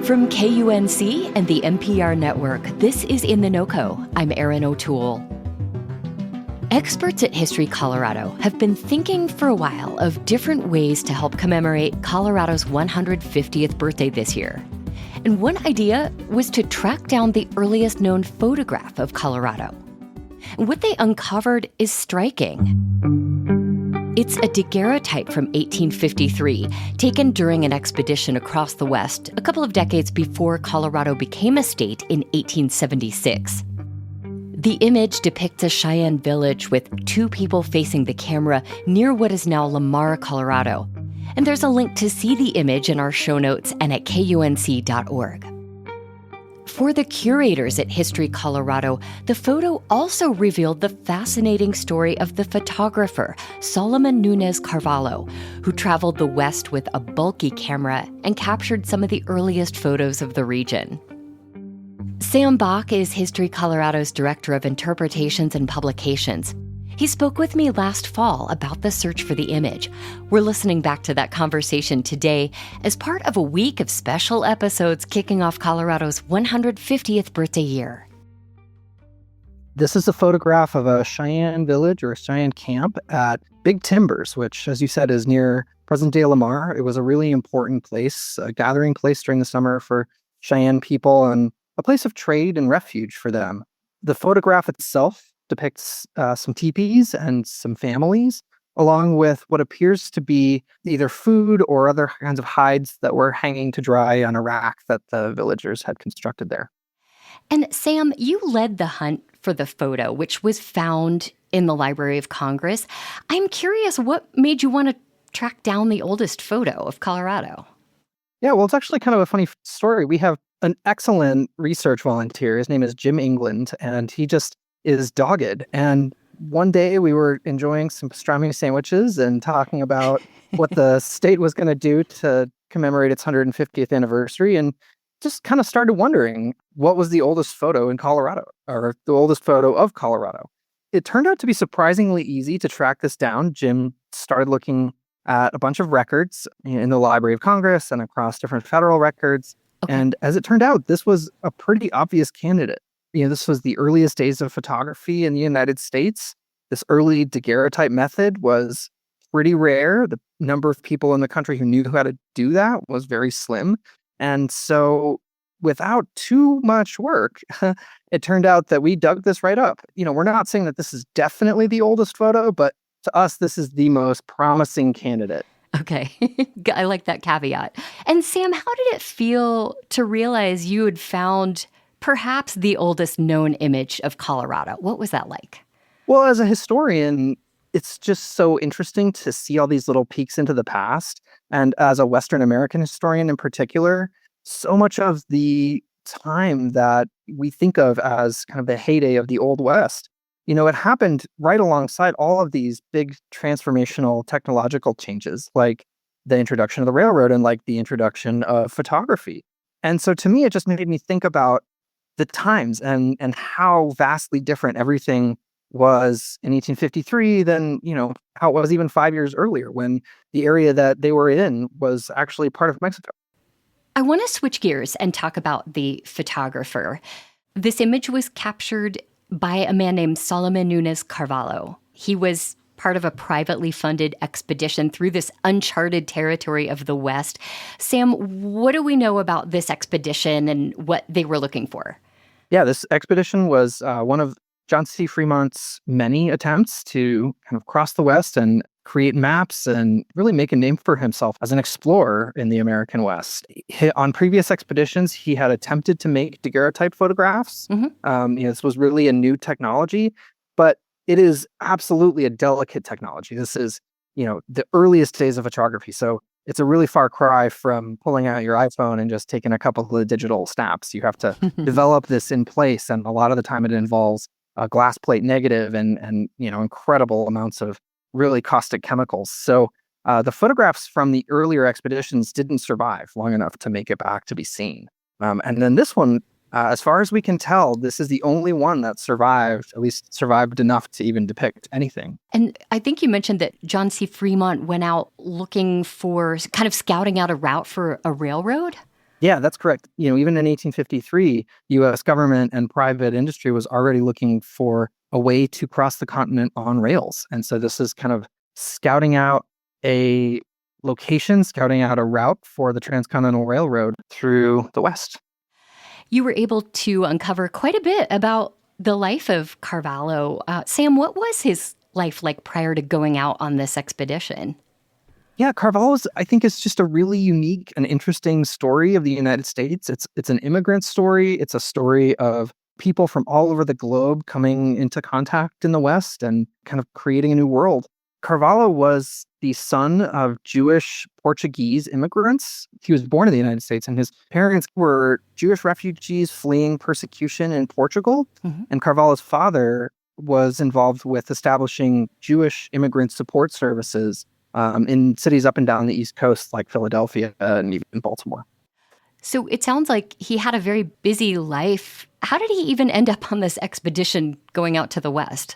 From KUNC and the NPR network, this is In The NoCo. I'm Erin O'Toole. Experts at History Colorado have been thinking for a while of different ways to help commemorate Colorado's 150th birthday this year. And one idea was to track down the earliest known photograph of Colorado. What they uncovered is striking. It's a daguerreotype from 1853, taken during an expedition across the West a couple of decades before Colorado became a state in 1876. The image depicts a Cheyenne village with two people facing the camera near what is now Lamar, Colorado. And there's a link to see the image in our show notes and at kunc.org. For the curators at History Colorado, the photo also revealed the fascinating story of the photographer, Solomon Nunez Carvalho, who traveled the West with a bulky camera and captured some of the earliest photos of the region. Sam Bock is History Colorado's Director of Interpretations and Publications. He spoke with me last fall about the search for the image. We're listening back to that conversation today as part of a week of special episodes kicking off Colorado's 150th birthday year. This is a photograph of a Cheyenne village or a Cheyenne camp at Big Timbers, which, as you said, is near present-day Lamar. It was a really important place, a gathering place during the summer for Cheyenne people and a place of trade and refuge for them. The photograph itself depicts some teepees and some families, along with what appears to be either food or other kinds of hides that were hanging to dry on a rack that the villagers had constructed there. And Sam, you led the hunt for the photo, which was found in the Library of Congress. I'm curious, what made you want to track down the oldest photo of Colorado? Yeah, well, it's actually kind of a funny story. We have an excellent research volunteer. His name is Jim England, and he just is dogged. And one day we were enjoying some pastrami sandwiches and talking about what the state was going to do to commemorate its 150th anniversary, and just kind of started wondering what was the oldest photo in Colorado, or the oldest photo of Colorado. It turned out to be surprisingly easy to track this down. Jim started looking at a bunch of records in the Library of Congress and across different federal records. Okay. And as it turned out, this was a pretty obvious candidate. This was the earliest days of photography in the United States. This early daguerreotype method was pretty rare. The number of people in the country who knew how to do that was very slim. And so without too much work, it turned out that we dug this right up. We're not saying that this is definitely the oldest photo, but to us, this is the most promising candidate. Okay. I like that caveat. And Sam, how did it feel to realize you had found perhaps the oldest known image of Colorado? What was that like? Well, as a historian, it's just so interesting to see all these little peeks into the past. And as a Western American historian in particular, so much of the time that we think of as kind of the heyday of the Old West, it happened right alongside all of these big transformational technological changes, like the introduction of the railroad and like the introduction of photography. And so to me, it just made me think about the times and how vastly different everything was in 1853 than, how it was even 5 years earlier when the area that they were in was actually part of Mexico. I want to switch gears and talk about the photographer. This image was captured by a man named Solomon Nunez Carvalho. He was part of a privately funded expedition through this uncharted territory of the West. Sam, what do we know about this expedition and what they were looking for? Yeah, this expedition was one of John C. Fremont's many attempts to kind of cross the West and create maps and really make a name for himself as an explorer in the American West. On previous expeditions, he had attempted to make daguerreotype photographs. Mm-hmm. This was really a new technology, but it is absolutely a delicate technology. This is, the earliest days of photography. So it's a really far cry from pulling out your iPhone and just taking a couple of digital snaps. You have to develop this in place. And a lot of the time it involves a glass plate negative and incredible amounts of really caustic chemicals. So the photographs from the earlier expeditions didn't survive long enough to make it back to be seen. And then this one, as far as we can tell, this is the only one that survived, at least survived enough to even depict anything. And I think you mentioned that John C. Fremont went out looking for, kind of scouting out a route for a railroad? Yeah, that's correct. Even in 1853, U.S. government and private industry was already looking for a way to cross the continent on rails. And so this is kind of scouting out a location, scouting out a route for the Transcontinental Railroad through the West. You were able to uncover quite a bit about the life of Carvalho. Sam, what was his life like prior to going out on this expedition? Yeah, Carvalho's, I think, is just a really unique and interesting story of the United States. It's an immigrant story. It's a story of people from all over the globe coming into contact in the West and kind of creating a new world. Carvalho was the son of Jewish Portuguese immigrants. He was born in the United States, and his parents were Jewish refugees fleeing persecution in Portugal. Mm-hmm. And Carvalho's father was involved with establishing Jewish immigrant support services in cities up and down the East Coast, like Philadelphia and even Baltimore. So it sounds like he had a very busy life. How did he even end up on this expedition going out to the West?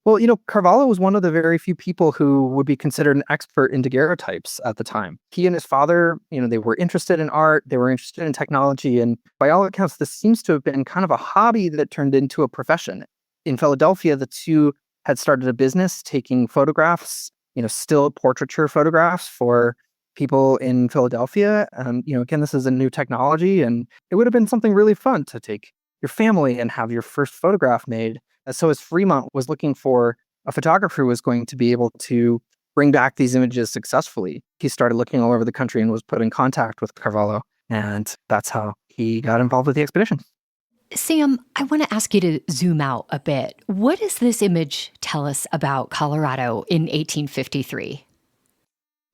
Well, Carvalho was one of the very few people who would be considered an expert in daguerreotypes at the time. He and his father, they were interested in art, they were interested in technology, and by all accounts, this seems to have been kind of a hobby that turned into a profession. In Philadelphia, the two had started a business taking photographs, still portraiture photographs for people in Philadelphia. Again, this is a new technology, and it would have been something really fun to take your family and have your first photograph made. So as Fremont was looking for a photographer who was going to be able to bring back these images successfully, he started looking all over the country and was put in contact with Carvalho. And that's how he got involved with the expedition. Sam, I want to ask you to zoom out a bit. What does this image tell us about Colorado in 1853?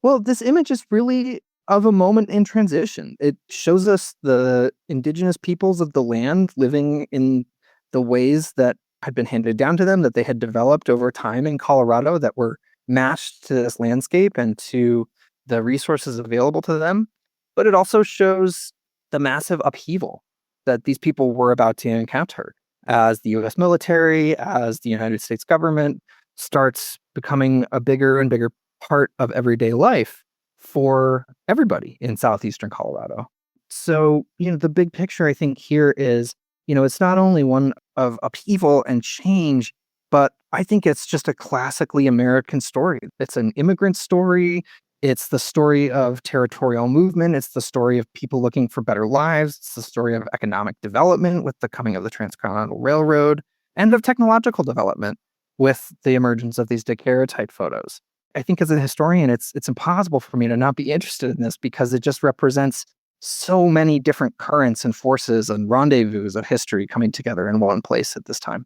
Well, this image is really of a moment in transition. It shows us the indigenous peoples of the land living in the ways that had been handed down to them, that they had developed over time in Colorado, that were matched to this landscape and to the resources available to them. But it also shows the massive upheaval that these people were about to encounter as the U.S. military, as the United States government starts becoming a bigger and bigger part of everyday life for everybody in southeastern Colorado. So, the big picture, I think, here is, it's not only one of upheaval and change, but I think it's just a classically American story. It's an immigrant story. It's the story of territorial movement. It's the story of people looking for better lives. It's the story of economic development with the coming of the Transcontinental Railroad, and of technological development with the emergence of these daguerreotype photos. I think as a historian, it's impossible for me to not be interested in this because it just represents so many different currents and forces and rendezvous of history coming together in one place at this time.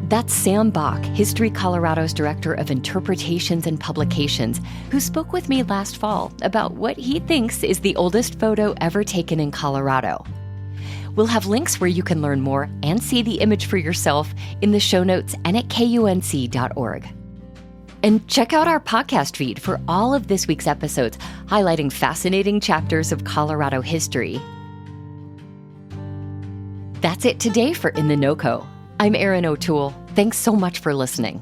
That's Sam Bock, History Colorado's Director of Interpretations and Publications, who spoke with me last fall about what he thinks is the oldest photo ever taken in Colorado. We'll have links where you can learn more and see the image for yourself in the show notes and at KUNC.org. And check out our podcast feed for all of this week's episodes, highlighting fascinating chapters of Colorado history. That's it today for In The NoCo. I'm Erin O'Toole. Thanks so much for listening.